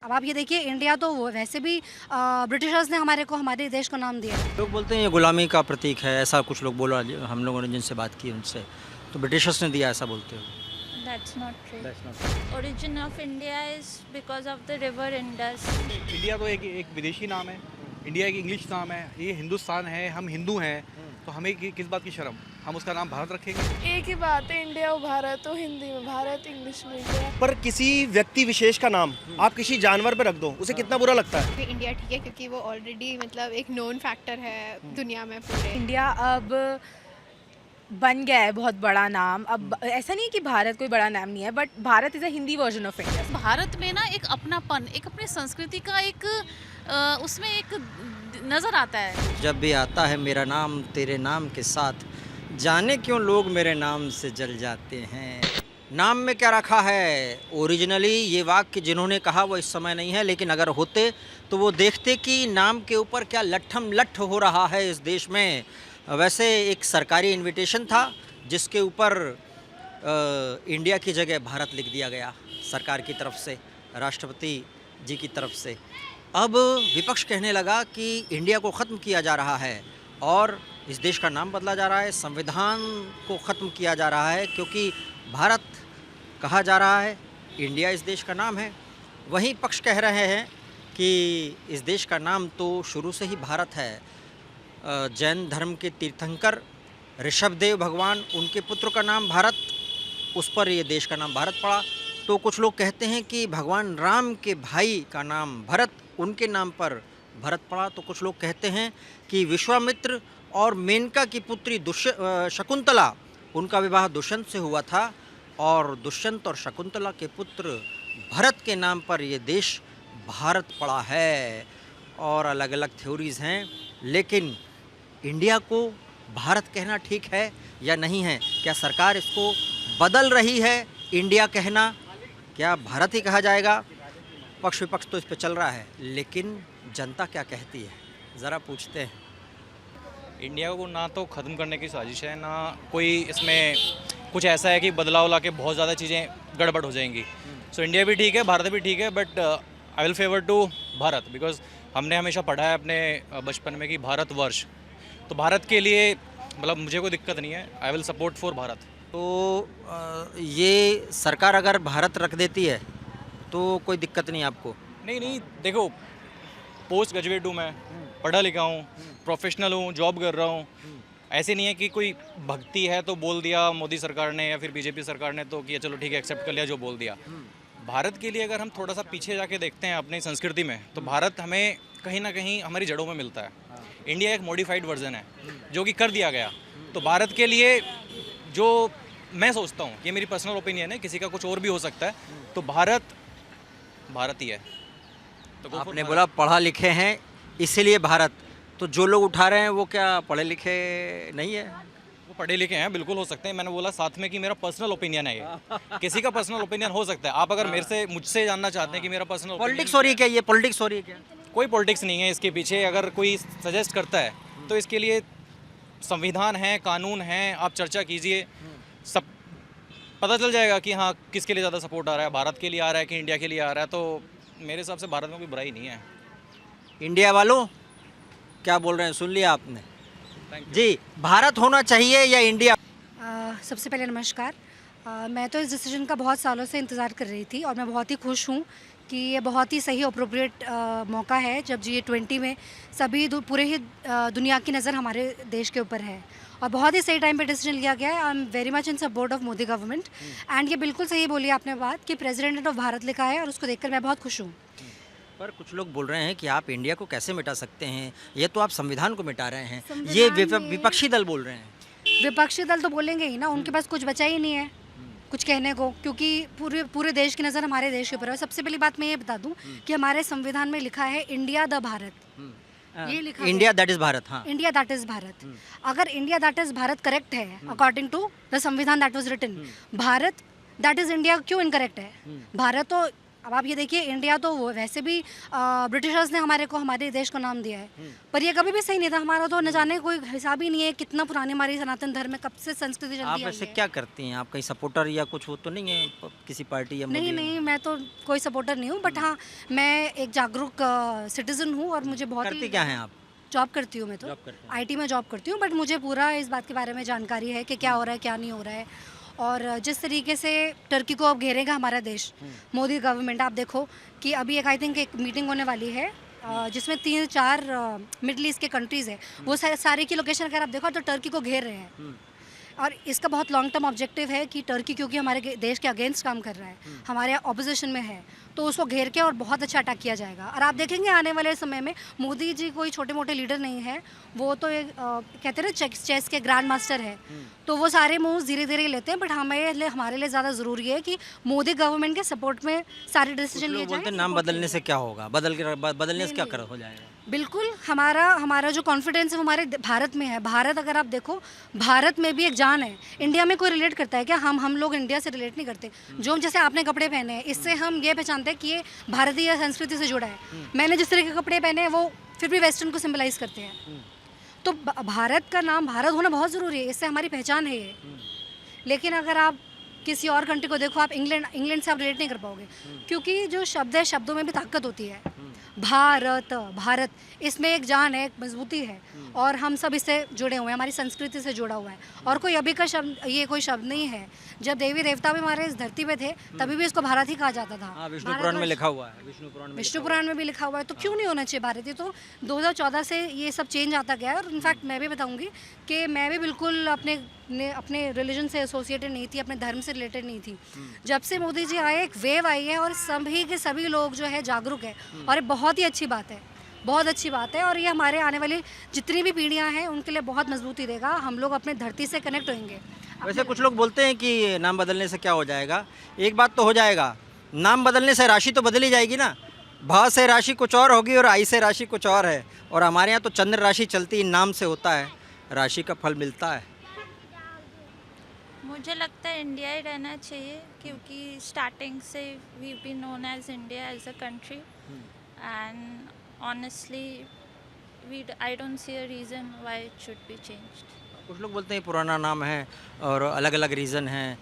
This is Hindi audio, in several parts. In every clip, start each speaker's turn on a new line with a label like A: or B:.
A: अब आप ये देखिए, इंडिया तो वैसे भी ब्रिटिशर्स ने हमारे देश को नाम दिया है।
B: लोग बोलते हैं ये गुलामी का प्रतीक है, ऐसा कुछ लोग बोला। हम लोगों ने जिनसे बात की उनसे, तो ब्रिटिशर्स ने दिया ऐसा बोलते हो।
C: That's not true.
B: That's not
C: Origin of India is because of the river Indus.
D: India तो एक विदेशी नाम है। इंडिया एक इंग्लिश नाम है। ये हिंदुस्तान है, हम हिंदू हैं, तो हमें किस बात की शर्म? हम उसका नाम भारत रखेंगे।
E: एक ही बात है, इंडिया और भारत। तो हिंदी में भारत, इंग्लिश में इंडिया।
F: पर किसी व्यक्ति विशेष का नाम आप किसी जानवर पे रख दो, उसे कितना बुरा लगता है?
G: इंडिया ठीक है, क्योंकि वो ऑलरेडी मतलब एक नोन फैक्टर है दुनिया में पूरे।
H: इंडिया अब बन गया है बहुत बड़ा नाम। अब ऐसा नहीं है कि भारत कोई बड़ा नाम नहीं है, but Bharat is a Hindi version of India.
I: Bharat में ना एक अपनापन, एक अपनी संस्कृति का एक उसमें एक नज़र आता है।
B: जब भी आता है मेरा नाम तेरे नाम के साथ, जाने क्यों लोग मेरे नाम से जल जाते हैं। नाम में क्या रखा है? ओरिजिनली ये वाक्य जिन्होंने कहा वो इस समय नहीं है, लेकिन अगर होते तो वो देखते कि नाम के ऊपर क्या लट्ठम लट्ठ हो रहा है इस देश में। वैसे एक सरकारी इनविटेशन था जिसके ऊपर इंडिया की जगह भारत लिख दिया गया सरकार की तरफ से, राष्ट्रपति जी की तरफ से। अब विपक्ष कहने लगा कि इंडिया को ख़त्म किया जा रहा है और इस देश का नाम बदला जा रहा है, संविधान को ख़त्म किया जा रहा है, क्योंकि भारत कहा जा रहा है, इंडिया इस देश का नाम है। वहीं पक्ष कह रहे हैं कि इस देश का नाम तो शुरू से ही भारत है। जैन धर्म के तीर्थंकर ऋषभदेव भगवान, उनके पुत्र का नाम भारत, उस पर ये देश का नाम भारत पड़ा। तो कुछ लोग कहते हैं कि भगवान राम के भाई का नाम भरत, उनके नाम पर भरत पड़ा। तो कुछ लोग कहते हैं कि विश्वामित्र और मेनका की पुत्री शकुंतला, उनका विवाह दुष्यंत से हुआ था और दुष्यंत और शकुंतला के पुत्र भरत के नाम पर ये देश भारत पड़ा है। और अलग अलग थ्योरीज़ हैं, लेकिन इंडिया को भारत कहना ठीक है या नहीं है? क्या सरकार इसको बदल रही है? इंडिया कहना क्या भारत ही कहा जाएगा? पक्ष विपक्ष तो इस पे चल रहा है, लेकिन जनता क्या कहती है, ज़रा पूछते हैं।
J: इंडिया को ना तो ख़त्म करने की साजिश है, ना कोई इसमें कुछ ऐसा है कि बदलाव ला के बहुत ज़्यादा चीज़ें गड़बड़ हो जाएंगी। सो इंडिया भी ठीक है, भारत भी ठीक है, but I will favour to Bharat, because हमने हमेशा पढ़ा है अपने बचपन में कि भारतवर्ष, तो भारत के लिए मतलब मुझे कोई दिक्कत नहीं है। I will support for Bharat.
B: तो ये सरकार अगर भारत रख देती है तो कोई दिक्कत नहीं आपको?
J: नहीं, देखो, पोस्ट ग्रेजुएट हूँ मैं, पढ़ा लिखा हूँ, प्रोफेशनल हूँ, जॉब कर रहा हूँ। ऐसे नहीं है कि कोई भक्ति है तो बोल दिया मोदी सरकार ने या फिर बीजेपी सरकार ने तो कि चलो ठीक है एक्सेप्ट कर लिया जो बोल दिया। भारत के लिए अगर हम थोड़ा सा पीछे जाके देखते हैं अपनी संस्कृति में, तो भारत हमें कहीं ना कहीं हमारी जड़ों में मिलता है। इंडिया एक मॉडिफाइड वर्जन है जो कि कर दिया गया। तो भारत के लिए जो मैं सोचता हूँ, ये मेरी पर्सनल ओपिनियन है, किसी का कुछ और भी हो सकता है, तो भारत ही है। तो
B: आपने बोला पढ़ा लिखे हैं इसीलिए भारत, तो जो लोग उठा रहे हैं वो क्या पढ़े लिखे नहीं है?
J: वो पढ़े लिखे हैं, बिल्कुल हो सकते हैं। मैंने बोला साथ में कि मेरा पर्सनल ओपिनियन है, ये किसी का पर्सनल ओपिनियन हो सकता है। आप अगर मुझसे जानना चाहते हैं कि मेरा पर्सनल
B: पॉलिटिक्स हो रही है क्या? ये पॉलिटिक्स हो रही है क्या?
J: कोई पॉलिटिक्स नहीं है इसके पीछे। अगर कोई सजेस्ट करता है तो इसके लिए संविधान है, कानून है, आप चर्चा कीजिए, सब पता चल जाएगा कि हाँ किसके लिए ज़्यादा सपोर्ट आ रहा है, भारत के लिए आ रहा है कि इंडिया के लिए आ रहा है। तो मेरे हिसाब से भारत में कोई बुराई नहीं है।
B: इंडिया वालों क्या बोल रहे हैं, सुन लिया आपने जी? भारत होना चाहिए या इंडिया?
A: सबसे पहले नमस्कार। मैं तो इस डिसीजन का बहुत सालों से इंतज़ार कर रही थी और मैं बहुत ही खुश हूँ कि ये बहुत ही सही अप्रोप्रिएट मौका है जब G20 में सभी पूरे ही दुनिया की नज़र हमारे देश के ऊपर है और बहुत ही सही टाइम पे डिसीजन लिया गया है। I am very much in support of Modi government and ये बिल्कुल सही बोली आपने बात कि प्रेसिडेंट ऑफ भारत लिखा है और उसको देखकर मैं बहुत खुश हूँ।
B: पर कुछ लोग बोल रहे हैं कि आप इंडिया को कैसे मिटा सकते हैं, ये तो आप संविधान को मिटा रहे हैं। ये विपक्षी दल बोल रहे हैं।
A: विपक्षी दल तो बोलेंगे ही ना, उनके पास कुछ बचा ही नहीं है कुछ कहने को, क्योंकि पूरे देश की नज़र हमारे देश के ऊपर है। सबसे पहली बात मैं ये बता दूं कि हमारे संविधान में लिखा है इंडिया द भारत, ये लिखा
B: इंडिया दैट इज भारत। हाँ,
A: इंडिया दैट इज भारत। अगर India that is Bharat correct है अकॉर्डिंग टू द संविधान that was written, Bharat that is India क्यों इनकरेक्ट है? भारत तो अब आप ये देखिए, इंडिया तो वो वैसे भी ब्रिटिशर्स ने हमारे देश को नाम दिया है, पर ये कभी भी सही नहीं था। हमारा तो न जाने कोई हिसाब ही नहीं है, कितना पुरानी हमारी सनातन धर्म है, कब से संस्कृति चलती
B: आप
A: आई
B: वैसे
A: है।
B: क्या करती हैं? आप कहीं सपोर्टर या कुछ वो तो नहीं है किसी पार्टी या
A: नहीं
B: मोदी?
A: नहीं, मैं तो कोई सपोर्टर नहीं हूँ, बट हाँ, मैं एक जागरूक सिटीजन हूँ और मुझे बहुत
B: करती
A: ही
B: क्या हैं आप?
A: जॉब करती हूँ मैं तो,
B: जॉब करते हैं।
A: आईटी में जॉब करती हूँ, बट मुझे पूरा इस बात के बारे में जानकारी है कि क्या हो रहा है, क्या नहीं हो रहा है। और जिस तरीके से टर्की को अब घेरेगा हमारा देश, मोदी गवर्नमेंट, आप देखो कि अभी एक आई थिंक एक मीटिंग होने वाली है जिसमें 3-4 मिडल ईस्ट के कंट्रीज़ है, वो सारे की लोकेशन अगर आप देखो तो टर्की को घेर रहे हैं। और इसका बहुत लॉन्ग टर्म ऑब्जेक्टिव है कि टर्की क्योंकि हमारे देश के अगेंस्ट काम कर रहा है, हमारे ऑपोजिशन में है, तो उसको घेर के और बहुत अच्छा अटैक किया जाएगा। और आप देखेंगे आने वाले समय में मोदी जी कोई छोटे मोटे लीडर नहीं है, वो तो एक कहते हैं ना चेस के ग्रैंड मास्टर है, तो वो सारे मूव्स धीरे धीरे लेते हैं। बट हमारे लिए ज़्यादा ज़रूरी है कि मोदी गवर्नमेंट के सपोर्ट में सारे डिसीजन लिए
B: लोग बोलते हैं
A: जाएं,
B: नाम
A: support
B: बदलने
A: किया
B: से क्या होगा, बदलने से क्या कर हो जाएगा?
A: बिल्कुल, हमारा जो कॉन्फिडेंस है वो हमारे भारत में है। भारत अगर आप देखो, भारत में भी एक जान है। इंडिया में कोई रिलेट करता है क्या? हम लोग इंडिया से रिलेट नहीं करते। जो जैसे आपने कपड़े पहने हैं, इससे हम ये पहचानते हैं कि ये भारतीय संस्कृति से जुड़ा है। मैंने जिस तरह के कपड़े पहने हैं वो फिर भी वेस्टर्न को सिम्बलाइज करते हैं। तो भारत का नाम भारत होना बहुत ज़रूरी है, इससे हमारी पहचान है ये। लेकिन अगर आप किसी और कंट्री को देखो, आप इंग्लैंड से आप रिलेट नहीं कर पाओगे, क्योंकि जो शब्द है, शब्दों में भी ताकत होती है। भारत, इसमें एक जान है, एक मजबूती है, और हम सब इससे जुड़े हुए हैं, हमारी संस्कृति से जुड़ा हुआ है। और कोई अभी का शब्द, ये कोई शब्द नहीं है। जब देवी देवता भी हमारे इस धरती पे थे, तभी भी इसको भारत ही कहा जाता था।
B: हाँ, विष्णु पुराण में लिखा हुआ है।
A: विष्णु पुराण में भी लिखा हुआ है, तो क्यों नहीं होना चाहिए भारतीय? तो 2014 से ये सब चेंज आता गया है। और इनफैक्ट मैं भी बताऊंगी कि मैं भी बिल्कुल अपने रिलीजन से एसोसिएटेड नहीं थी, अपने धर्म से रिलेटेड नहीं थी। जब से मोदी जी आए, एक वेव आई है और सभी के सभी लोग जो है जागरूक है, और ये बहुत ही अच्छी बात है, बहुत अच्छी बात है। और ये हमारे आने वाली जितनी भी पीढ़ियां हैं उनके लिए बहुत मजबूती देगा। हम लोग अपने धरती से कनेक्ट होंगे।
B: वैसे कुछ लोग बोलते हैं कि नाम बदलने से क्या हो जाएगा। एक बात तो हो जाएगा, नाम बदलने से राशि तो बदली जाएगी ना। भा से राशि कुछ और होगी और आई से राशि कुछ और है। और हमारे यहाँ तो चंद्र राशि चलती नाम से होता है, राशि का फल मिलता है।
C: मुझे लगता है इंडिया ही रहना चाहिए, क्योंकि स्टार्टिंग से we be known as India as a country, and honestly I don't see a reason why it should be changed.
B: कुछ लोग बोलते हैं पुराना नाम है और अलग अलग रीज़न है,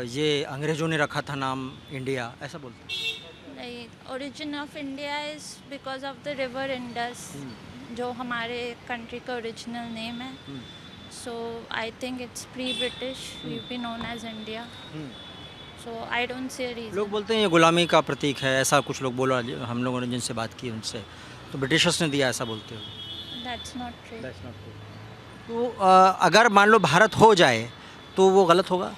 B: ये अंग्रेज़ों ने रखा था नाम इंडिया, ऐसा बोलते हैं।
C: नहीं, origin of India is because of the river Indus, जो हमारे कंट्री का ओरिजिनल नेम है। So I think it's pre-British. We've been known as India. So I don't see a reason.
B: लोग बोलते हैं ये गुलामी का प्रतीक है, ऐसा कुछ लोग बोला। हम लोगों ने जिनसे बात की उनसे, तो ब्रिटिशर्स ने दिया, ऐसा बोलते हो?
C: That's not true.
B: तो अगर मान लो भारत हो जाए तो वो गलत होगा?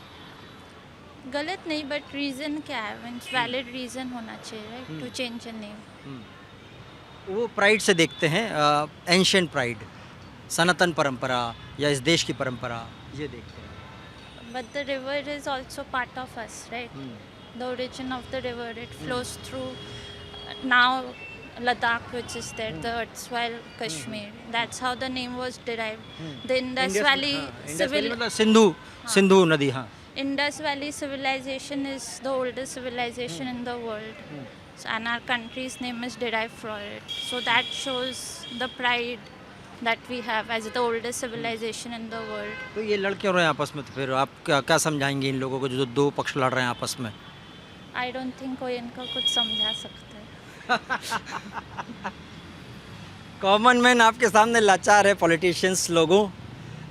C: गलत नहीं, but reason क्या है? Means valid reason होना चाहिए, right? To change a name.
B: वो प्राइड से देखते हैं, एंशिएंट प्राइड, सनातन परंपरा या इस देश की परंपरा, ये देखते हैं।
C: But the river is also part of us, right? The origin of the river, it flows through now Ladakh, which is there, the erstwhile Kashmir. That's how the name was derived. The Indus Valley
B: Sindhu नदी, हाँ।
C: Indus Valley civilization is the oldest civilization in the world. And our country's name is derived from it. So that shows the pride that we have as the oldest civilization in the world.
B: तो ये लड़ क्यों रहे हैं आपस में? तो फिर आप क्या समझाएंगे इन लोगों को जो दो पक्ष लड़ रहे हैं आपस में?
C: I don't think कोई इनको कुछ समझा सकता है।
B: कॉमन मैन आपके सामने लाचार है, पॉलिटिशियंस लोगों,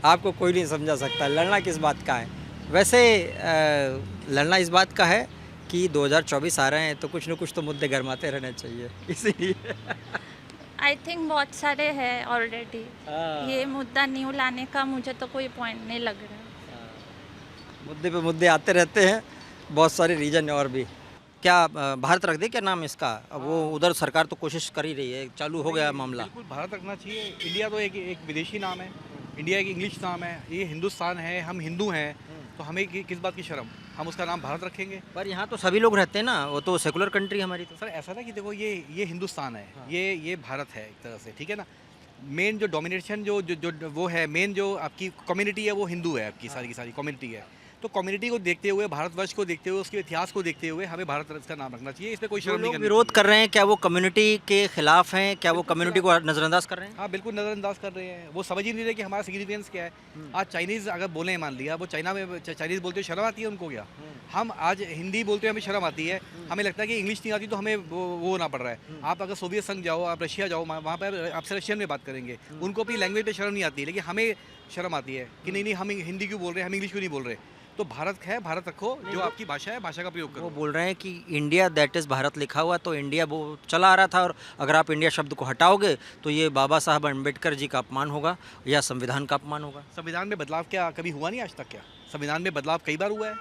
B: आपको कोई नहीं समझा सकता। लड़ना किस बात का है? वैसे लड़ना इस बात का है कि 2024 आ रहे हैं तो कुछ न कुछ तो मुद्दे गरमाते रहने चाहिए, इसीलिए।
C: आई थिंक बहुत सारे हैं ऑलरेडी। ये मुद्दा न्यू लाने का मुझे तो कोई पॉइंट नहीं लग रहा।
B: मुद्दे पे मुद्दे आते रहते हैं, बहुत सारे रीजन और भी। क्या भारत रख दे क्या नाम इसका? अब वो उधर सरकार तो कोशिश कर ही रही है, चालू हो गया मामला।
D: बिल्कुल भारत रखना चाहिए। इंडिया तो एक विदेशी नाम है, इंडिया एक इंग्लिश नाम है, ये हिंदुस्तान है, हम हिंदू हैं, तो हमें किस बात की शर्म? हम उसका नाम भारत रखेंगे।
B: पर यहाँ तो सभी लोग रहते हैं ना, वो तो सेकुलर कंट्री हमारी तो।
D: सर ऐसा ना कि देखो ये हिंदुस्तान है, ये भारत है एक तरह से, ठीक है ना। मेन जो डोमिनेशन जो वो है, मेन जो आपकी कम्युनिटी है वो हिंदू है, आपकी सारी की सारी कम्युनिटी है। तो कम्युनिटी को देखते हुए, भारतवर्ष को देखते हुए, उसके इतिहास को देखते हुए हमें भारत रत्न का नाम रखना चाहिए। इसमें कोई
B: जो
D: शर्म नहीं
B: लोग
D: करनी
B: विरोध
D: चाहिए।
B: कर रहे हैं क्या वो कम्युनिटी के खिलाफ हैं, क्या वो कम्युनिटी को नज़रअंदाज कर रहे हैं?
D: हाँ बिल्कुल नज़रअंदाज कर रहे हैं। वो समझ ही नहीं रहे कि हमारा सिग्निफिकेंस क्या है। आज चाइनीज़ अगर बोले, मान लिया वो चाइना में चाइनीज़ बोलते हुए शर्म आती है उनको क्या? हम आज हिंदी बोलते हुए हमें शर्म आती है। हमें लगता है कि इंग्लिश नहीं आती तो हमें वो होना पड़ रहा है। आप अगर सोवियत संघ जाओ, आप रशिया जाओ, वहाँ पर आपसे रशियन में बात करेंगे, उनको अपनी लैंग्वेज पे शर्म नहीं आती, लेकिन हमें शर्म आती है कि नहीं हम हिंदी क्यों बोल रहे हैं, हम इंग्लिश क्यों नहीं बोल रहे। तो भारत है, भारत रखो, जो आपकी भाषा है भाषा का प्रयोग
B: वो
D: करो।
B: बोल रहे हैं कि इंडिया दैट इज़ भारत लिखा हुआ, तो इंडिया वो चला आ रहा था, और अगर आप इंडिया शब्द को हटाओगे तो ये बाबा साहब अम्बेडकर जी का अपमान होगा या संविधान का अपमान होगा।
D: संविधान में बदलाव क्या कभी हुआ नहीं आज तक? क्या संविधान में बदलाव कई बार हुआ है,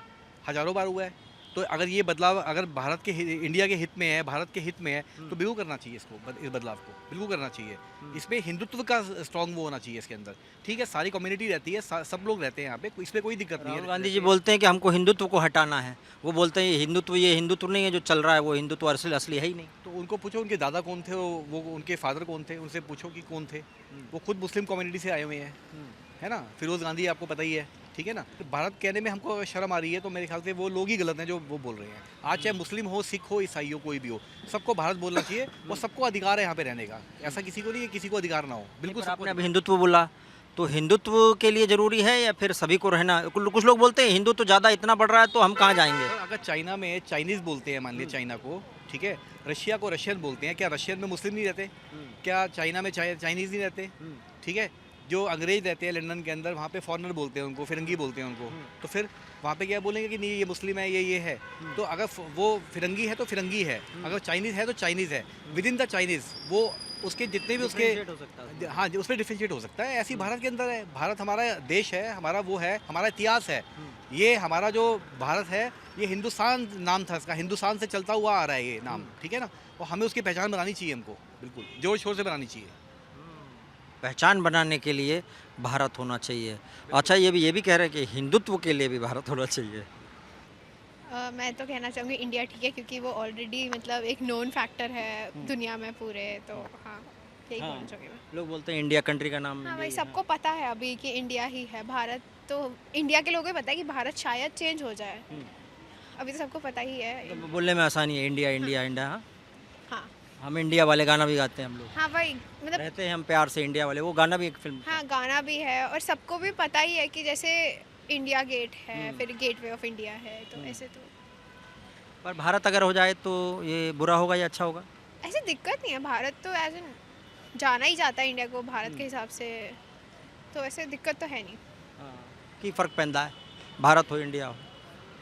D: हजारों बार हुआ है। तो अगर ये बदलाव अगर भारत के इंडिया के हित में है, भारत के हित में है, तो बिल्कुल करना चाहिए इसको, इस बदलाव को बिल्कुल करना चाहिए। इसमें हिंदुत्व का स्ट्रॉन्ग वो होना चाहिए इसके अंदर। ठीक है, सारी कम्युनिटी रहती है, सब लोग रहते हैं यहाँ पे, इसमें कोई दिक्कत नहीं
B: राहुल
D: है।
B: गांधी जी बोलते हैं कि हमको हिंदुत्व को हटाना है। वो बोलते हैं ये हिंदुत्व नहीं है जो चल रहा है, वो हिंदुत्व असली है ही नहीं।
D: तो उनको पूछो उनके दादा कौन थे, वो उनके फादर कौन थे, उनसे पूछो कि कौन थे। वो खुद मुस्लिम कम्युनिटी से आए हुए हैं, है ना। फिरोज गांधी आपको पता ही है, ठीक है ना। तो भारत कहने में हमको शर्म आ रही है, तो मेरे ख्याल से वो लोग ही गलत हैं जो वो बोल रहे हैं। आज चाहे मुस्लिम हो, सिख हो, ईसाई हो, कोई भी हो, सबको भारत बोलना चाहिए और सबको अधिकार है यहाँ पे रहने का। ऐसा किसी को नहीं है किसी को अधिकार ना हो, बिल्कुल सबको
B: आपने अभी हिंदुत्व बोला, तो हिंदुत्व के लिए ज़रूरी है या फिर सभी को रहना? कुछ लोग बोलते हैं हिंदुत्व ज़्यादा इतना बढ़ रहा है तो हम कहाँ जाएंगे।
D: और अगर चाइना में चाइनीज़ बोलते हैं, मान लिया चाइना को, ठीक है, रशिया को रशियन बोलते हैं, क्या रशियन में मुस्लिम नहीं रहते? क्या चाइना में चाइनीज़ नहीं रहते? ठीक है, जो अंग्रेज रहते हैं लंदन के अंदर, वहाँ पे फॉरेनर बोलते हैं उनको, फिरंगी बोलते हैं उनको। तो फिर वहाँ पे क्या बोलेंगे कि नहीं ये मुस्लिम है, ये है। तो अगर वो फिरंगी है तो फिरंगी है, अगर चाइनीज़ है तो चाइनीज़ है। विद इन द चाइनीज़ वो उसके जितने भी उसके, हाँ जी, उसमें डिफ्रेंशिएट हो सकता है। ऐसी भारत के अंदर है। भारत हमारा देश है, हमारा वो है, हमारा इतिहास है। ये हमारा जो भारत है, ये हिंदुस्तान नाम था इसका, हिंदुस्तान से चलता हुआ आ रहा है ये नाम, ठीक है ना। और हमें उसकी पहचान बनानी चाहिए, हमको बिल्कुल जोर शोर से बनानी चाहिए।
B: पहचान बनाने के लिए भारत होना चाहिए। अच्छा, ये भी कह रहे हैं कि हिंदुत्व के लिए भी भारत होना चाहिए।
G: मैं तो कहना चाहूँगी इंडिया ठीक है, क्योंकि वो ऑलरेडी मतलब एक नोन फैक्टर है दुनिया में पूरे। तो हाँ, यही बोलना चाहूँगी मैं।
B: लोग बोलते हैं इंडिया कंट्री का नाम।
G: हाँ भाई, सबको पता है अभी कि इंडिया ही है। भारत तो इंडिया के लोगों को पता है कि भारत शायद चेंज हो जाए, अभी तो सबको पता ही है।
B: तो बोलने में आसानी है, इंडिया इंडिया इंडिया। हाँ,
G: हाँ
B: हम इंडिया वाले गाना भी गाते हैं हम लोग,
G: हाँ भाई, मतलब
B: रहते हैं हम प्यार से इंडिया वाले, वो गाना भी एक फिल्म।
G: हाँ गाना भी है, और सबको भी पता ही है कि जैसे इंडिया गेट है, फिर गेटवे ऑफ इंडिया है, तो ऐसे तो
B: पर भारत अगर हो जाए तो ये बुरा होगा या अच्छा होगा?
G: ऐसे दिक्कत नहीं है। भारत तो एज एन जाना ही जाता है इंडिया को भारत के हिसाब से, तो ऐसे दिक्कत तो है नहीं।
B: की फ़र्क पैदा है भारत हो इंडिया हो?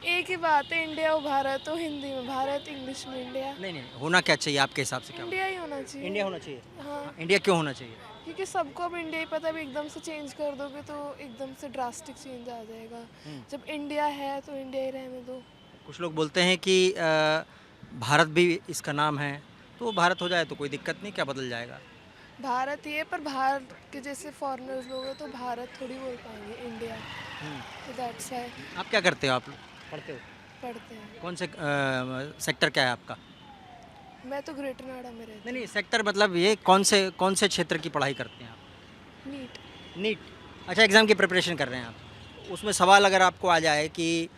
E: एक ही बात है, इंडिया हो भारत हो, हिंदी में भारत, इंग्लिश में इंडिया।
B: नहीं, होना क्या चाहिए आपके हिसाब से? क्या
E: इंडिया ही होना चाहिए।
B: इंडिया होना चाहिए।
E: हाँ,
B: इंडिया क्यों होना चाहिए?
E: क्योंकि सबको अब इंडिया ही पता है। अब एकदम से चेंज कर दोगे तो एकदम से ड्रास्टिक चेंज आ जाएगा। जब इंडिया है तो इंडिया ही रहने दो।
B: कुछ लोग बोलते हैं कि भारत भी इसका नाम है, तो भारत हो जाए तो कोई दिक्कत नहीं, क्या बदल जाएगा?
E: भारत ही है, पर बाहर के जैसे फॉरेनर्स लोग हैं तो भारत थोड़ी बोल पाएंगे, इंडिया। तो दैट्स व्हाई
B: आप क्या करते हो? आप लोग पढ़ते हो?
E: पढ़ते हैं।
B: कौन से सेक्टर क्या है आपका?
E: मैं तो ग्रेटर नोएडा में रहती
B: नहीं, सेक्टर मतलब ये कौन से क्षेत्र की पढ़ाई करते हैं आप?
E: हूँ। नीट।
B: नीट। अच्छा, एग्ज़ाम की प्रिपरेशन कर रहे हैं आप। उसमें सवाल अगर आपको आ जाए कि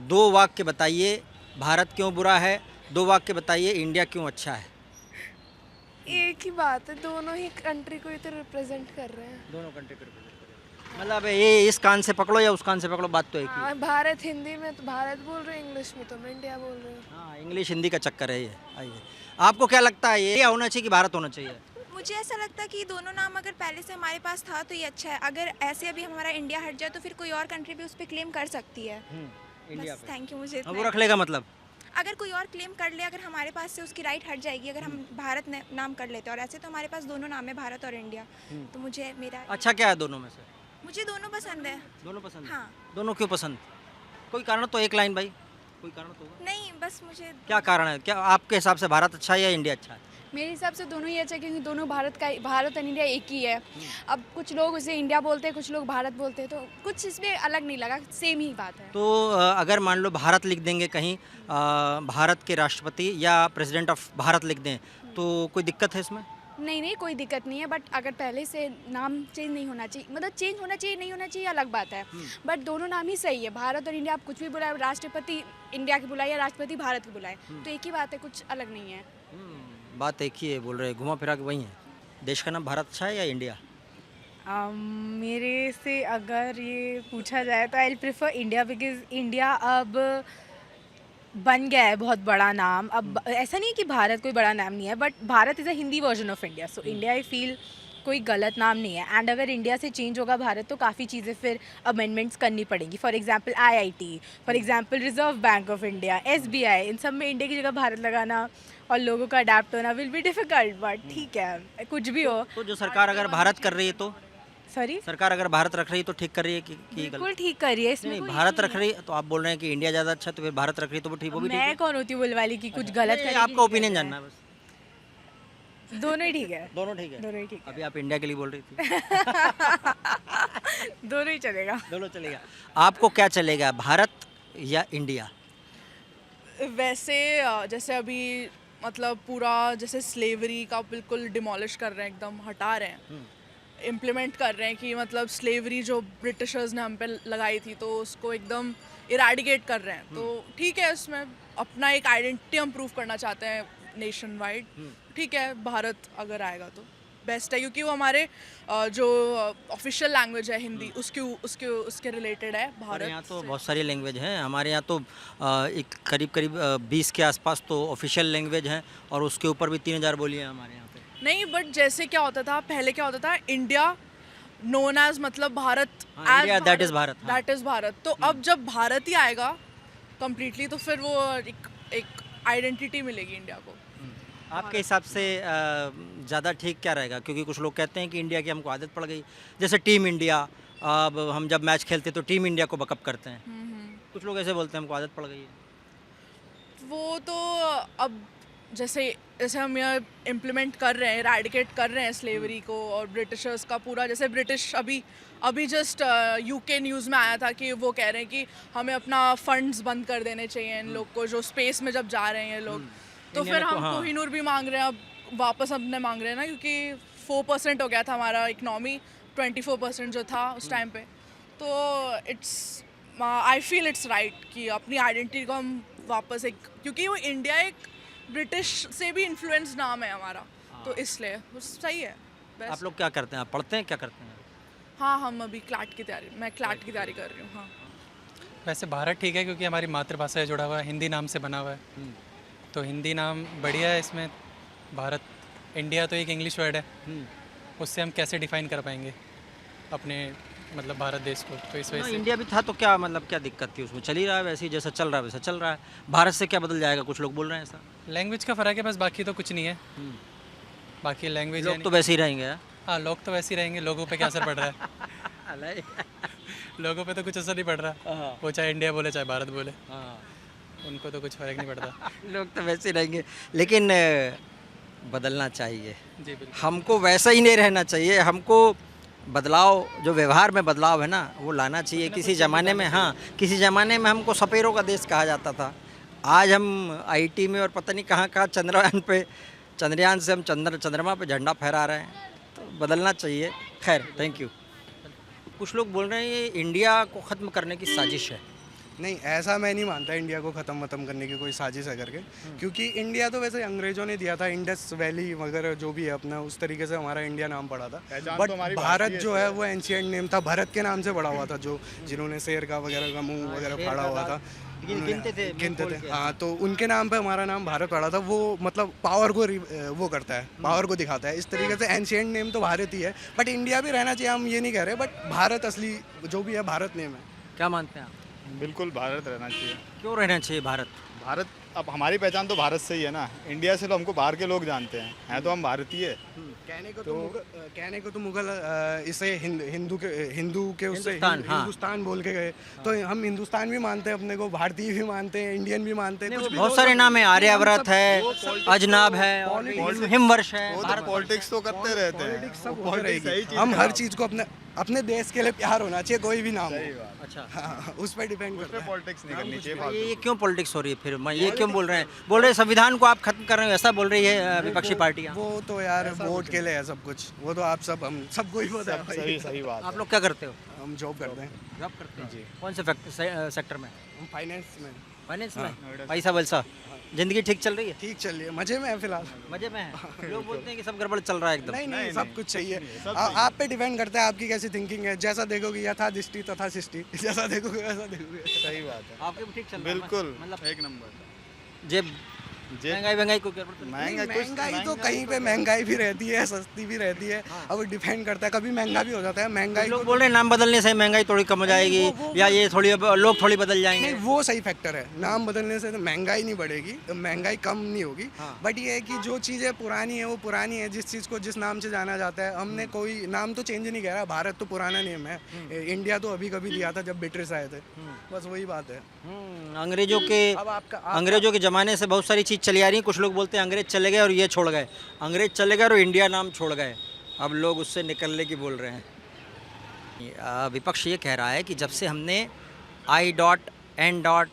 B: 2 वाक्य बताइए भारत क्यों बुरा है, 2 वाक्य बताइए इंडिया क्यों अच्छा है।
E: एक ही बात है, दोनों ही कंट्री को ही तो रिप्रेजेंट कर रहे हैं।
B: दोनों कंट्री को रिप्रेजेंट करें, मतलब ये इस कान से पकड़ो या उस कान से पकड़ो, बात तो एक ही है।
E: हाँ, भारत हिंदी में तो भारत बोल रहे हैं, इंग्लिश में तो मैं इंडिया बोल रही हूँ।
B: हाँ, इंग्लिश हिंदी का चक्कर है ये। आइए, आपको क्या लगता है, ये होना चाहिए कि भारत होना चाहिए?
K: मुझे ऐसा लगता है कि दोनों नाम अगर पहले से हमारे पास था तो ये अच्छा है। अगर ऐसे अभी हमारा इंडिया हट जाए तो फिर कोई और कंट्री भी उस पर क्लेम कर सकती है।
B: इंडिया
K: बस
B: पे
K: थैंक यू। मुझे
B: वो रख लेगा मतलब?
K: अगर कोई और क्लेम कर ले, अगर हमारे पास से उसकी राइट हट जाएगी, अगर हम भारत नाम कर लेते हैं, और ऐसे तो हमारे पास दोनों नाम है, भारत और इंडिया। तो मुझे मेरा
B: अच्छा क्या है दोनों में से?
K: मुझे दोनों पसंद है।
B: दोनों पसंद?
K: हाँ।
B: दोनों क्यों पसंद? कोई कारण तो, एक लाइन भाई, कोई कारण तो होगा।
K: नहीं, बस मुझे
B: क्या कारण है? क्या आपके हिसाब से भारत अच्छा है या इंडिया अच्छा है?
L: मेरे हिसाब से दोनों ही अच्छा है, क्योंकि दोनों भारत और इंडिया एक ही है। अब कुछ लोग उसे इंडिया बोलते हैं, कुछ लोग भारत बोलते हैं, तो कुछ इसमें अलग नहीं लगा, सेम ही बात है।
B: तो अगर मान लो भारत लिख देंगे कहीं, भारत के राष्ट्रपति या प्रेसिडेंट ऑफ भारत लिख दें, तो कोई दिक्कत है इसमें?
L: नहीं नहीं कोई दिक्कत नहीं है, बट अगर पहले से नाम चेंज नहीं होना चाहिए, मतलब चेंज होना चाहिए नहीं होना चाहिए अलग बात है, बट दोनों नाम ही सही है। भारत और इंडिया, आप कुछ भी बुलाए, राष्ट्रपति इंडिया की बुलाए या राष्ट्रपति भारत की बुलाए, तो एक ही बात है, कुछ अलग नहीं है।
B: बात एक ही है, बोल रहे घुमा फिरा के वही है। देश का नाम भारत अच्छा है या इंडिया?
H: मेरे से अगर ये पूछा जाए तो I prefer India, because India अब बन गया है बहुत बड़ा नाम। अब ऐसा नहीं है कि भारत कोई बड़ा नाम नहीं है, but Bharat is a Hindi version of India, so India I feel कोई गलत नाम नहीं है। एंड अगर इंडिया से चेंज होगा भारत तो काफ़ी चीज़ें फिर अमेंडमेंट्स करनी पड़ेंगी। For example IIT, for example reserve bank of India, SBI, इन सब में इंडिया की जगह भारत लगाना और लोगों का अडाप्ट होना विल बी डिफ़िकल्ट, बट ठीक है, कुछ भी हो।
B: तो जो सरकार अगर भारत कर रही है तो
H: सॉरी,
B: सरकार अगर भारत रख रही है तो ठीक कर रही है कि
H: बिल्कुल ठीक कर रही है, इसमें
B: नहीं,
H: कोई
B: भारत
H: issue
B: रख रही है तो आप बोल रहे हैं कि इंडिया ज़्यादा अच्छा, तो फिर भारत रख रही है तो वो ठीक, वो भी ठीक है।
H: मैं कौन होती हूँ बोलवाली की कुछ गलत
B: नहीं,
H: करेगी,
B: आपका
H: नहीं
B: ओपिनियन
H: करना
B: जानना है बस।
H: है। दोनों ही ठीक है,
B: दोनों ठीक है।
H: दोनों ही ठीक
B: अभी आप इंडिया के लिए बोल रही थी।
H: है। दोनों ही चलेगा।
B: दोनों चलेगा। आपको क्या चलेगा, भारत या इंडिया?
M: वैसे जैसे अभी मतलब पूरा जैसे स्लेवरी का बिल्कुल डिमोलिश कर रहे हैं, एकदम हटा रहे हैं, इम्प्लीमेंट कर रहे हैं कि मतलब स्लेवरी जो ब्रिटिशर्स ने हम पे लगाई थी तो उसको एकदम इराडिकेट कर रहे हैं। तो ठीक है, उसमें अपना एक आइडेंटिटी हम प्रूव करना चाहते हैं नेशन वाइड। ठीक है, भारत अगर आएगा तो बेस्ट है, क्योंकि वो हमारे जो ऑफिशियल लैंग्वेज है हिंदी, उसके रिलेटेड है भारत।
B: यहाँ तो बहुत सारी लैंग्वेज हैं, हमारे यहाँ तो एक करीब 20 के आसपास तो ऑफिशियल लैंग्वेज हैं और उसके ऊपर भी 3000 बोलियाँ हमारे यहाँ पे।
M: नहीं, बट जैसे क्या होता था पहले, क्या होता था, इंडिया नोन एज मतलब Bharat,
B: India that is Bharat, हाँ।
M: That is Bharat. तो अब जब भारत ही आएगा कंप्लीटली तो फिर वो एक आइडेंटिटी मिलेगी इंडिया को।
B: आपके हिसाब से ज़्यादा ठीक क्या रहेगा? क्योंकि कुछ लोग कहते हैं कि इंडिया की हमको आदत पड़ गई, जैसे टीम इंडिया, अब हम जब मैच खेलते तो टीम इंडिया को बकअप करते हैं। कुछ लोग ऐसे बोलते हैं हमको आदत पड़ गई है।
M: वो तो अब जैसे हम यहाँ इम्प्लीमेंट कर रहे हैं, इरेडिकेट कर रहे हैं स्लेवरी को और ब्रिटिशर्स का पूरा, जैसे ब्रिटिश अभी जस्ट UK न्यूज़ में आया था कि वो कह रहे हैं कि हमें अपना फंड्स बंद कर देने चाहिए इन लोग को, जो स्पेस में जब जा रहे हैं ये लोग। तो फिर हम कोहिनूर भी मांग रहे हैं, अब वापस अपने मांग रहे हैं ना, क्योंकि 4% हो गया था हमारा इकनॉमी, 24% जो था उस टाइम पे। तो आई फील इट्स राइट कि अपनी आइडेंटिटी को हम वापस क्योंकि वो इंडिया एक ब्रिटिश से भी इन्फ्लुएंस नाम है हमारा, तो इसलिए सही है।
B: आप लोग क्या करते हैं, आप पढ़ते हैं, क्या करते हैं?
M: हाँ, हम अभी मैं क्लैट की तैयारी कर रही हूँ। हाँ,
N: वैसे भारत ठीक है क्योंकि हमारी मातृभाषा से जुड़ा हुआ है, हिंदी नाम से बना हुआ है, तो हिंदी नाम बढ़िया है इसमें। भारत, इंडिया तो एक इंग्लिश वर्ड है, उससे हम कैसे डिफाइन कर पाएंगे अपने मतलब भारत देश को, तो इस वजह से
B: इंडिया भी था तो क्या मतलब क्या दिक्कत थी उसमें? चल ही रहा है वैसे ही, जैसा चल रहा है वैसा चल रहा है। भारत से क्या बदल जाएगा? कुछ लोग बोल रहे हैं ऐसा।
N: लैंग्वेज का फ़र्क है बस, बाकी तो कुछ नहीं है। बाकी लैंग्वेज
B: लोग तो वैसे ही रहेंगे।
N: हाँ, लोग तो वैसे ही रहेंगे, लोगों पे क्या असर पड़ रहा है? लोगों पे तो कुछ असर नहीं पड़ रहा, वो चाहे इंडिया बोले चाहे भारत बोले, उनको तो कुछ फ़र्क नहीं पड़ता।
B: लोग तो वैसे ही रहेंगे, लेकिन बदलना चाहिए।
N: जी बिल्कुल,
B: हमको वैसा ही नहीं रहना चाहिए, हमको बदलाव, जो व्यवहार में बदलाव है ना, वो लाना चाहिए। किसी ज़माने में, हाँ, किसी ज़माने में हमको सपेरों का देश कहा जाता था। आज हम IT में और पता नहीं कहाँ चंद्रयान से हम चंद्रमा पे झंडा फहरा रहे हैं, तो बदलना चाहिए। खैर, थैंक यू। कुछ लोग बोल रहे हैं ये इंडिया को ख़त्म करने की साजिश है।
O: नहीं, ऐसा मैं नहीं मानता इंडिया को ख़त्म करने की कोई साजिश है करके, क्योंकि इंडिया तो वैसे अंग्रेज़ों ने दिया था, इंडस वैली वगैरह जो भी है अपना, उस तरीके से हमारा इंडिया नाम पड़ा था। बट भारत जो है वो एंशिएंट नेम था, भरत के नाम से पड़ा हुआ था, जो जिन्होंने शेर का वगैरह का मुंह वगैरह फाड़ा हुआ था, गिनते थे। हाँ, तो उनके नाम पे हमारा नाम भारत पड़ा था। वो मतलब पावर को वो करता है, पावर को दिखाता है। इस तरीके से एंशिएंट नेम तो भारत ही है, बट इंडिया भी रहना चाहिए, हम ये नहीं कह रहे, बट भारत असली जो भी है भारत नेम है।
B: क्या मानते हैं आप?
P: बिल्कुल भारत रहना चाहिए।
B: क्यों रहना चाहिए भारत?
P: भारत, अब हमारी पहचान तो भारत से ही है ना, इंडिया से तो हमको बाहर के लोग जानते हैं तो हम भारतीय है।
O: कहने को तो मुगल इसे हिंदू के उससे
B: हिंदुस्तान
O: बोल के गए, तो हम हिंदुस्तान भी मानते हैं अपने को, भारतीय भी मानते हैं, इंडियन भी मानते हैं।
B: बहुत सारे नाम है, आर्यावर्त है, अजनाब है, हिमवर्ष है।
P: पॉलिटिक्स तो करते रहते हैं,
O: हम हर चीज़ को अपने अपने देश के लिए प्यार होना चाहिए, कोई भी नाम
P: सही
O: हो।
P: बात।
B: अच्छा
O: हाँ, उस पर डिपेंड करता है।
P: पॉलिटिक्स नहीं करनी चाहिए
B: ये
P: फालतू।
B: क्यों पॉलिटिक्स हो रही है फिर? मैं ये क्यों बोल रहे हैं? बोल रहे हैं संविधान को आप खत्म कर रहे हो, ऐसा बोल रही है विपक्षी पार्टियाँ।
O: वो तो यार वोट के लिए है सब कुछ, वो तो आप सब हम सबको ही पता है भाई।
P: सही सही बात
B: आप लोग क्या करते हो?
O: हम जॉब करते हैं,
B: जॉब करते हैं जी। कौन से सेक्टर में?
O: हम फाइनेंस में।
B: फाइनेंस में? पैसा वैसा जिंदगी ठीक चल रही है?
O: ठीक चल रही है, मजे में है फिलहाल।
B: मजे में है? लोग बोलते हैं कि सब गड़बड़ चल रहा है एकदम।
O: नहीं नहीं, सब कुछ सही है। आप पे डिपेंड करता है आपकी कैसी थिंकिंग है। जैसा देखोगे यथा दृष्टि तथा सृष्टि, जैसा देखोगे वैसा देखोगे।
P: सही बात है।
B: आपके भी ठीक चल रहा है?
P: बिल्कुल
B: मतलब
P: एक नंबर।
B: जेब महंगाई कोई गड़बड़ तो नहीं?
O: महंगाई तो कहीं पे महंगाई भी रहती है, सस्ती भी रहती है। अब डिपेंड करता है, कभी महंगा भी हो जाता है। महंगाई
B: लोग बोल रहे हैं नाम बदलने से महंगाई थोड़ी कम हो जाएगी, या ये थोड़ी लोग थोड़ी बदल जाएंगे।
O: नहीं, वो सही फैक्टर है। नाम बदलने से तो महंगाई नहीं बढ़ेगी, तो महंगाई कम नहीं होगी। बट ये है कि जो चीज़ें पुरानी है वो पुरानी है। जिस चीज़ को जिस नाम से जाना जाता है, हमने कोई नाम तो चेंज नहीं करा। भारत तो पुराना नेम है, इंडिया तो अभी कभी दिया था जब ब्रिटिश आए थे। बस वही बात है।
B: अंग्रेजों के ज़माने से बहुत सारी चीज़ चली आ रही है। कुछ लोग बोलते हैं अंग्रेज चले गए और ये छोड़ गए, अंग्रेज चले गए और इंडिया नाम छोड़ गए। अब लोग उससे निकलने की बोल रहे हैं। विपक्ष ये कह रहा है कि जब से हमने I.N.D.I.A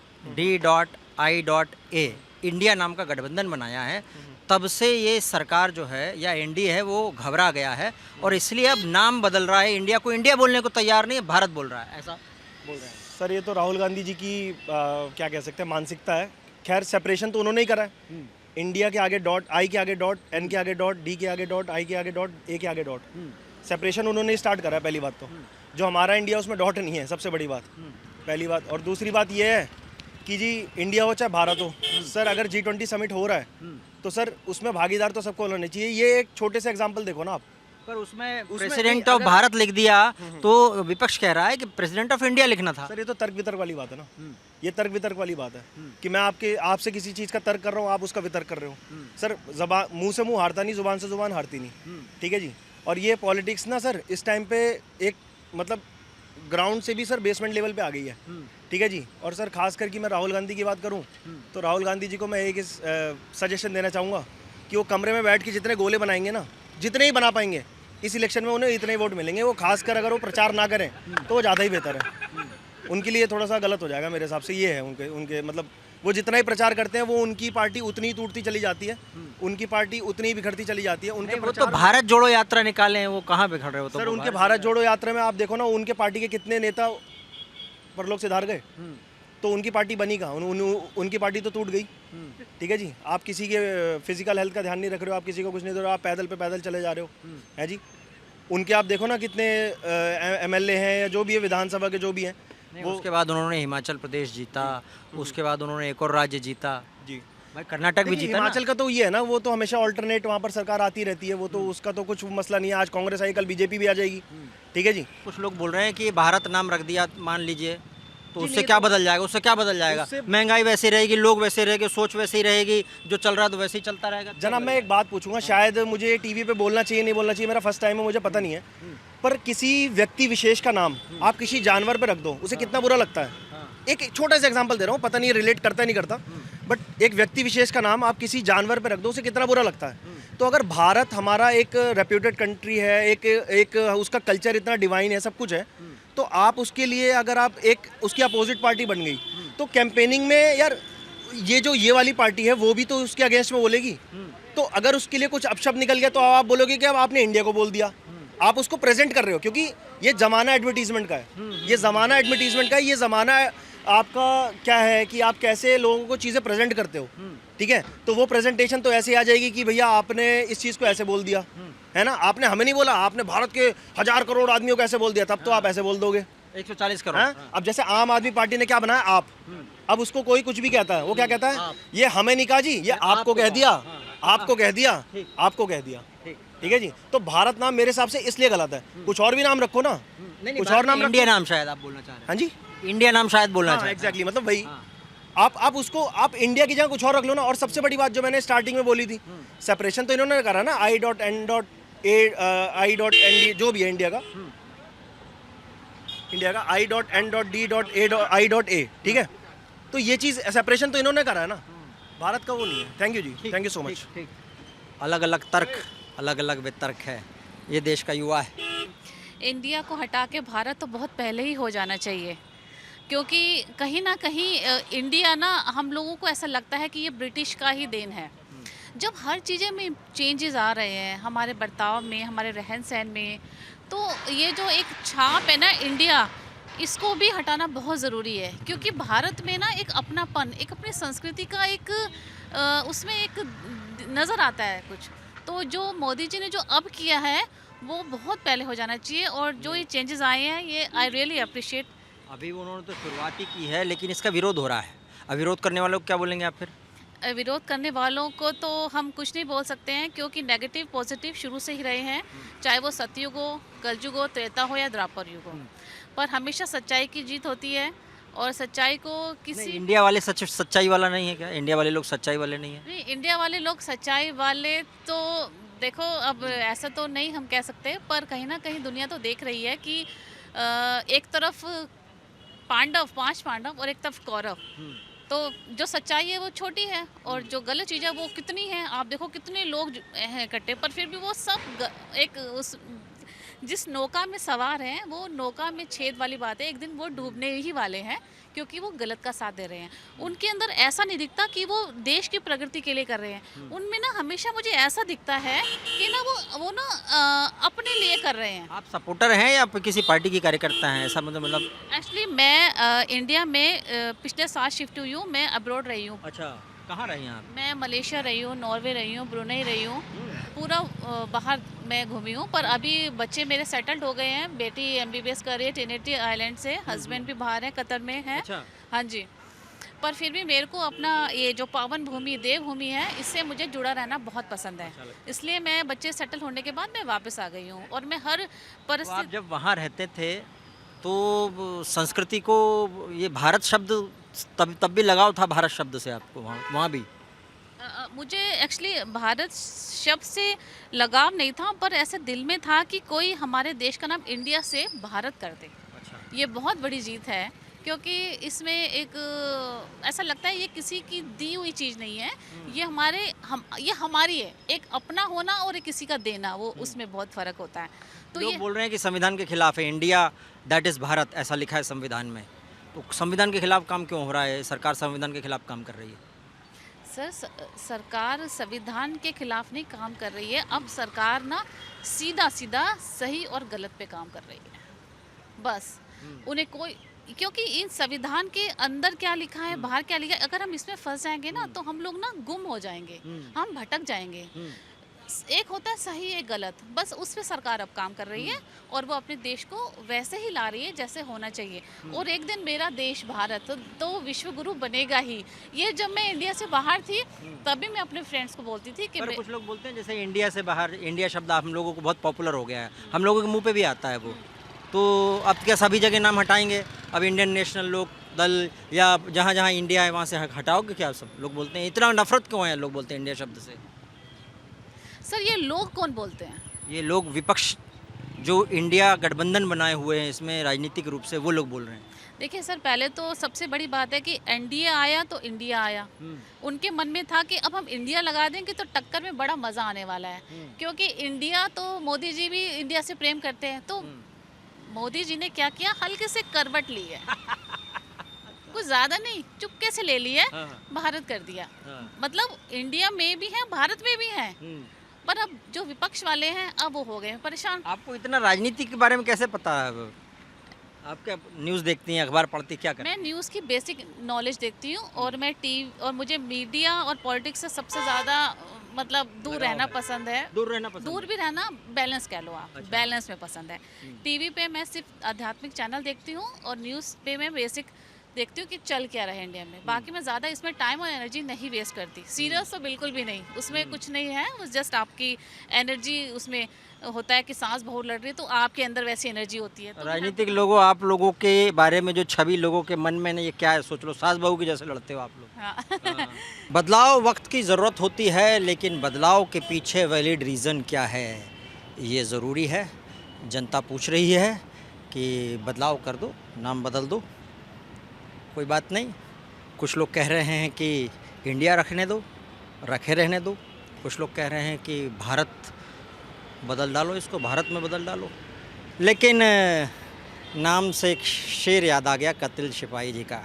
B: इंडिया नाम का गठबंधन बनाया है, तब से ये सरकार जो है या एनडीए है वो घबरा गया है और इसलिए अब नाम बदल रहा है। इंडिया को इंडिया बोलने को तैयार नहीं है, भारत बोल रहा है, ऐसा बोल रहे हैं।
F: सर ये तो राहुल गांधी जी की क्या कह सकते हैं मानसिकता है। खैर सेपरेशन तो उन्होंने ही करा है। इंडिया के आगे डॉट, आई के आगे डॉट, एन के आगे डॉट, डी के आगे डॉट, आई के आगे डॉट, ए के आगे डॉट। सेपरेशन उन्होंने स्टार्ट करा है। पहली बात तो जो हमारा इंडिया उसमें डॉट नहीं है, सबसे बड़ी बात पहली बात। और दूसरी बात ये है कि जी इंडिया हो चाहे भारत हो, सर अगर G20 समिट हो रहा है तो सर उसमें भागीदार तो सबको होना चाहिए। ये एक छोटे से एग्जांपल देखो ना आप।
B: पर उसमें प्रेसिडेंट ऑफ भारत लिख दिया तो विपक्ष कह रहा है कि प्रेसिडेंट ऑफ इंडिया लिखना था।
F: सर ये तो तर्क वितर्क वाली बात है ना, ये तर्क वितर्क वाली बात है कि मैं आपसे किसी चीज़ का तर्क कर रहा हूँ, आप उसका वितर्क कर रहे हो। सर जबान मुंह से मुंह हारता नहीं, जुबान से जुबान हारती नहीं, ठीक है जी। और ये पॉलिटिक्स ना सर इस टाइम पे एक मतलब ग्राउंड से भी सर बेसमेंट लेवल पे आ गई है, ठीक है जी। और सर खास करके मैं राहुल गांधी की बात करूं तो राहुल गांधी जी को मैं एक सजेशन देना चाहूँगा कि वो कमरे में बैठ के जितने गोले बनाएंगे ना, जितने ही बना पाएंगे इस इलेक्शन में, उन्हें इतने ही वोट मिलेंगे। वो खासकर अगर वो प्रचार ना करें तो वो ज़्यादा ही बेहतर है। उनके लिए थोड़ा सा गलत हो जाएगा मेरे हिसाब से। ये है उनके मतलब वो जितना ही प्रचार करते हैं वो उनकी पार्टी उतनी ही टूटती चली जाती है, उनकी पार्टी उतनी ही बिखरती चली जाती है। उनके
B: वो तो भारत जोड़ो यात्रा निकाले हैं, वो कहाँ बिखर रहे हो? तो
F: सर उनके भारत जोड़ो यात्रा में आप देखो ना, उनके पार्टी के कितने नेता परलोक से धार गए, तो उनकी पार्टी बनी कहाँ? उनकी पार्टी तो टूट गई, ठीक है जी। आप किसी के फिजिकल हेल्थ का ध्यान नहीं रख रहे हो, आप किसी को कुछ नहीं दे रहे हो, आप पैदल पे पैदल चले जा रहे हो, है जी। उनके आप देखो ना कितने MLA हैं या जो भी है विधानसभा के जो भी हैं।
B: वो उसके बाद उन्होंने हिमाचल प्रदेश जीता, उसके बाद उन्होंने एक और राज्य जीता
F: जी,
B: भाई कर्नाटक भी जीता।
F: हिमाचल का तो ये है ना, वो तो हमेशा ऑल्टरनेट वहाँ पर सरकार आती रहती है, वो तो उसका तो कुछ मसला नहीं है। आज कांग्रेस आई, कल बीजेपी भी आ जाएगी, ठीक है जी।
B: कुछ लोग बोल रहे हैं कि भारत नाम रख दिया मान लीजिए तो उससे क्या बदल जाएगा? उससे क्या बदल जाएगा? महंगाई वैसी रहेगी, लोग वैसे रहेंगे, सोच वैसे ही रहेगी, जो चल रहा है तो वैसे ही चलता रहेगा।
F: जनाब मैं एक बात पूछूंगा, शायद मुझे टीवी पे बोलना चाहिए नहीं बोलना चाहिए, मेरा फर्स्ट टाइम है, मुझे पता नहीं है, पर किसी व्यक्ति विशेष का नाम आप किसी जानवर पे रख दो, उसे कितना बुरा लगता है? एक छोटा सा एग्जांपल दे रहा हूँ, पता नहीं रिलेट करता नहीं करता, बट एक व्यक्ति विशेष का नाम आप किसी जानवर पे रख दो, उसे कितना बुरा लगता है? तो अगर भारत हमारा एक रेप्यूटेड कंट्री है, एक उसका कल्चर इतना डिवाइन है, सब कुछ है, तो आप उसके लिए अगर आप एक उसकी अपोजिट पार्टी बन गई तो कैंपेनिंग में यार ये वाली पार्टी है वो भी तो उसके अगेंस्ट में बोलेगी। तो अगर उसके लिए कुछ अपशब्द निकल गया तो आप बोलोगे कि अब आपने इंडिया को बोल दिया, आप उसको प्रेजेंट कर रहे हो, क्योंकि ये ज़माना एडवर्टीजमेंट का है, ये ज़माना एडवर्टीजमेंट का है, ये ज़माना आपका क्या है कि आप कैसे लोगों को चीज़ें प्रेजेंट करते हो, ठीक है। तो वो प्रेजेंटेशन तो ऐसे आ जाएगी कि भैया आपने इस चीज़ को ऐसे बोल दिया है ना, आपने हमें नहीं बोला, आपने भारत के 1000 करोड़ आदमियों को ऐसे बोल दिया, तब तो आप ऐसे बोल दोगे
B: 140 करोड़।
F: अब जैसे आम आदमी पार्टी ने क्या बनाया, आप, अब उसको कोई कुछ भी कहता है, वो क्या कहता है, ये हमें नहीं कहा जी, ये आपको कह दिया, आपको कह दिया, आपको कह दिया, ठीक है जी। तो भारत नाम मेरे हिसाब से इसलिए गलत है, कुछ और भी नाम रखो ना, कुछ और नाम,
B: इंडिया नाम शायद आप बोलना चाह रहे हैं।
F: हाँ जी,
B: इंडिया नाम शायद बोलना चाह रहे हैं।
F: एग्जैक्टली, मतलब भाई आप उसको आप इंडिया की जगह कुछ और रख लो ना। और सबसे बड़ी बात जो मैंने स्टार्टिंग में बोली थी, सेपरेशन तो इन्होंने करा ना, I.N.D जो भी है इंडिया का I.N.D.A, ठीक है। तो ये चीज़ सेपरेशन तो इन्होंने करा है ना, भारत का वो नहीं है। Thank you ji, thank you so much.
B: अलग अलग तर्क, अलग अलग वितर्क है, ये देश का युवा है।
I: इंडिया को हटा के भारत तो बहुत पहले ही हो जाना चाहिए, क्योंकि कहीं ना कहीं इंडिया ना हम लोगों को ऐसा लगता है कि ये ब्रिटिश का ही देन है। जब हर चीज़ें में चेंजेस आ रहे हैं, हमारे बर्ताव में, हमारे रहन सहन में, तो ये जो एक छाप है ना इंडिया, इसको भी हटाना बहुत ज़रूरी है। क्योंकि भारत में ना एक अपनापन, एक अपनी संस्कृति का एक उसमें एक नज़र आता है कुछ। तो जो मोदी जी ने जो अब किया है वो बहुत पहले हो जाना चाहिए, और जो ये चेंजेस आए हैं ये आई रियली अप्रिशिएट।
B: अभी उन्होंने तो शुरुआत ही की है, लेकिन इसका विरोध हो रहा है। अब विरोध करने वालों को क्या बोलेंगे आप फिर?
I: विरोध करने वालों को तो हम कुछ नहीं बोल सकते हैं, क्योंकि नेगेटिव पॉजिटिव शुरू से ही रहे हैं, चाहे वो सतयुग हो, कलयुग हो, त्रेता हो या द्वापर युग हो। पर हमेशा सच्चाई की जीत होती है, और सच्चाई को किसी
B: इंडिया वाले सच्चाई वाला नहीं है क्या? इंडिया वाले लोग सच्चाई वाले नहीं है?
I: नहीं, इंडिया वाले लोग सच्चाई वाले तो देखो, अब ऐसा तो नहीं हम कह सकते, पर कहीं ना कहीं दुनिया तो देख रही है कि एक तरफ पांच पांडव और एक तरफ कौरव। तो जो सच्चाई है वो छोटी है, और जो गलत चीज़ है वो कितनी है। आप देखो कितने लोग हैं इकट्ठे, पर फिर भी वो सब एक उस जिस नौका में सवार हैं, वो नौका में छेद वाली बात है, एक दिन वो डूबने ही वाले हैं, क्योंकि वो गलत का साथ दे रहे हैं। उनके अंदर ऐसा नहीं दिखता कि वो देश की प्रगति के लिए कर रहे हैं। उनमें ना हमेशा मुझे ऐसा दिखता है कि ना वो ना अपने लिए कर रहे हैं।
B: आप सपोर्टर हैं या किसी पार्टी की कार्यकर्ता हैं? ऐसा मतलब
I: एक्चुअली मैं इंडिया में पिछले साल शिफ्ट हुई हूँ, मैं अब्रॉड रही हूँ।
B: अच्छा, कहाँ रही हैं आप?
I: मैं मलेशिया रही हूँ, नॉर्वे रही हूँ, ब्रुनेई रही हूँ, पूरा बाहर मैं घूमी हूँ। पर अभी बच्चे मेरे सेटल्ड हो गए हैं, बेटी MBBS कर रही है ट्रिनिटी आइलैंड से, हस्बैंड भी बाहर है, कतर में है।
B: अच्छा।
I: हाँ जी। पर फिर भी मेरे को अपना ये जो पावन भूमि, देवभूमि है, इससे मुझे जुड़ा रहना बहुत पसंद है। इसलिए मैं बच्चे सेटल होने के बाद मैं वापस आ गई हूँ, और मैं हर परिस्थिति।
B: आप जब वहाँ रहते थे तो संस्कृति को ये भारत शब्द तब भी लगाव था भारत शब्द से आपको वहाँ भी?
I: मुझे एक्चुअली भारत शब्द से लगाव नहीं था, पर ऐसे दिल में था कि कोई हमारे देश का नाम इंडिया से भारत कर दे।
B: अच्छा।
I: ये बहुत बड़ी जीत है, क्योंकि इसमें एक ऐसा लगता है ये किसी की दी हुई चीज़ नहीं है, ये हमारी है। एक अपना होना और एक किसी का देना, वो उसमें बहुत फ़र्क होता है। तो
B: लोग बोल रहे हैं कि संविधान के खिलाफ है, इंडिया दैट इज़ भारत ऐसा लिखा है संविधान में। तो संविधान के खिलाफ काम क्यों हो रहा है? सरकार संविधान के खिलाफ काम कर रही है।
I: सर, सरकार संविधान के खिलाफ नहीं काम कर रही है। अब सरकार ना सीधा सही और गलत पे काम कर रही है, बस। उन्हें कोई, क्योंकि इन संविधान के अंदर क्या लिखा है, बाहर क्या लिखा है, अगर हम इसमें फंस जाएंगे ना तो हम लोग ना गुम हो जाएंगे, हम भटक जाएंगे। एक होता है सही, एक गलत, बस उस पे सरकार अब काम कर रही है, और वो अपने देश को वैसे ही ला रही है जैसे होना चाहिए। और एक दिन मेरा देश भारत तो विश्व गुरु बनेगा ही। ये जब मैं इंडिया से बाहर थी तभी मैं अपने फ्रेंड्स को बोलती थी कि
B: पर कुछ लोग बोलते हैं जैसे इंडिया से बाहर, इंडिया शब्द हम लोगों को बहुत पॉपुलर हो गया है, हम लोगों के मुंह पे भी आता है वो, तो अब क्या सभी जगह नाम हटाएंगे? अब इंडियन नेशनल लोक दल या जहाँ जहाँ इंडिया है वहाँ से हटाओगे क्या? सब लोग बोलते हैं, इतना नफरत क्यों है लोग बोलते हैं इंडिया शब्द से?
I: सर, ये लोग कौन बोलते हैं?
B: ये लोग विपक्ष जो इंडिया गठबंधन बनाए हुए हैं इसमें राजनीतिक रूप से, वो लोग बोल रहे हैं।
I: देखिए सर, पहले तो सबसे बड़ी बात है कि एनडीए आया तो इंडिया आया। उनके मन में था कि अब हम इंडिया लगा देंगे तो टक्कर में बड़ा मज़ा आने वाला है, क्योंकि इंडिया तो मोदी जी भी इंडिया से प्रेम करते हैं। तो मोदी जी ने क्या किया, हल्के से करवट ली है, कुछ ज़्यादा नहीं, चुपके से ले लिया, भारत कर दिया। मतलब इंडिया में भी है, भारत में भी है, पर अब जो विपक्ष वाले हैं अब वो हो गए परेशान।
B: आपको इतना राजनीति के बारे में कैसे पता है? आप क्या न्यूज़ देखती हैं, अखबार पढ़ती, क्या करती हैं?
I: मैं न्यूज़ की बेसिक नॉलेज देखती हूँ, और मैं टीवी और मुझे मीडिया और पॉलिटिक्स से सबसे ज़्यादा मतलब दूर रहना पसंद है। दूर भी रहना, बैलेंस कह लो आप। अच्छा। बैलेंस में पसंद है। टीवी पे मैं सिर्फ आध्यात्मिक चैनल देखती हूँ, और न्यूज़ पे मैं बेसिक देखती हूँ कि चल क्या रहा है इंडिया में। बाकी मैं ज़्यादा इसमें टाइम और एनर्जी नहीं वेस्ट करती। सीरियस तो बिल्कुल भी नहीं, उसमें कुछ नहीं है, वो जस्ट आपकी एनर्जी उसमें होता है कि सांस बहुत लड़ रही है तो आपके अंदर वैसी एनर्जी होती है। तो
B: राजनीतिक लोगों, आप लोगों के बारे में जो छवि लोगों के मन में, ये क्या है? सोच लो, सास बहू की जैसे लड़ते हो आप लोग। हाँ। बदलाव वक्त की ज़रूरत होती है, लेकिन बदलाव के पीछे वैलिड रीज़न क्या है, ये ज़रूरी है। जनता पूछ रही है कि बदलाव कर दो, नाम बदल दो, कोई बात नहीं। कुछ लोग कह रहे हैं कि इंडिया रखने दो, रखे रहने दो। कुछ लोग कह रहे हैं कि भारत बदल डालो, इसको भारत में बदल डालो। लेकिन नाम से एक शेर याद आ गया कतिल सिपाही जी का।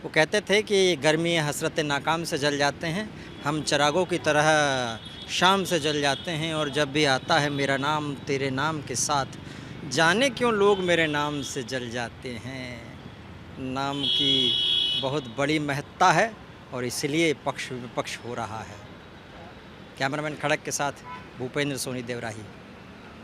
B: वो कहते थे कि गर्मी हसरत नाकाम से जल जाते हैं, हम चिरागों की तरह शाम से जल जाते हैं, और जब भी आता है मेरा नाम तेरे नाम के साथ, जाने क्यों लोग मेरे नाम से जल जाते हैं। नाम की बहुत बड़ी महत्ता है और इसलिए पक्ष विपक्ष हो रहा है। कैमरामैन खड़क के साथ भूपेंद्र सोनी देवराही।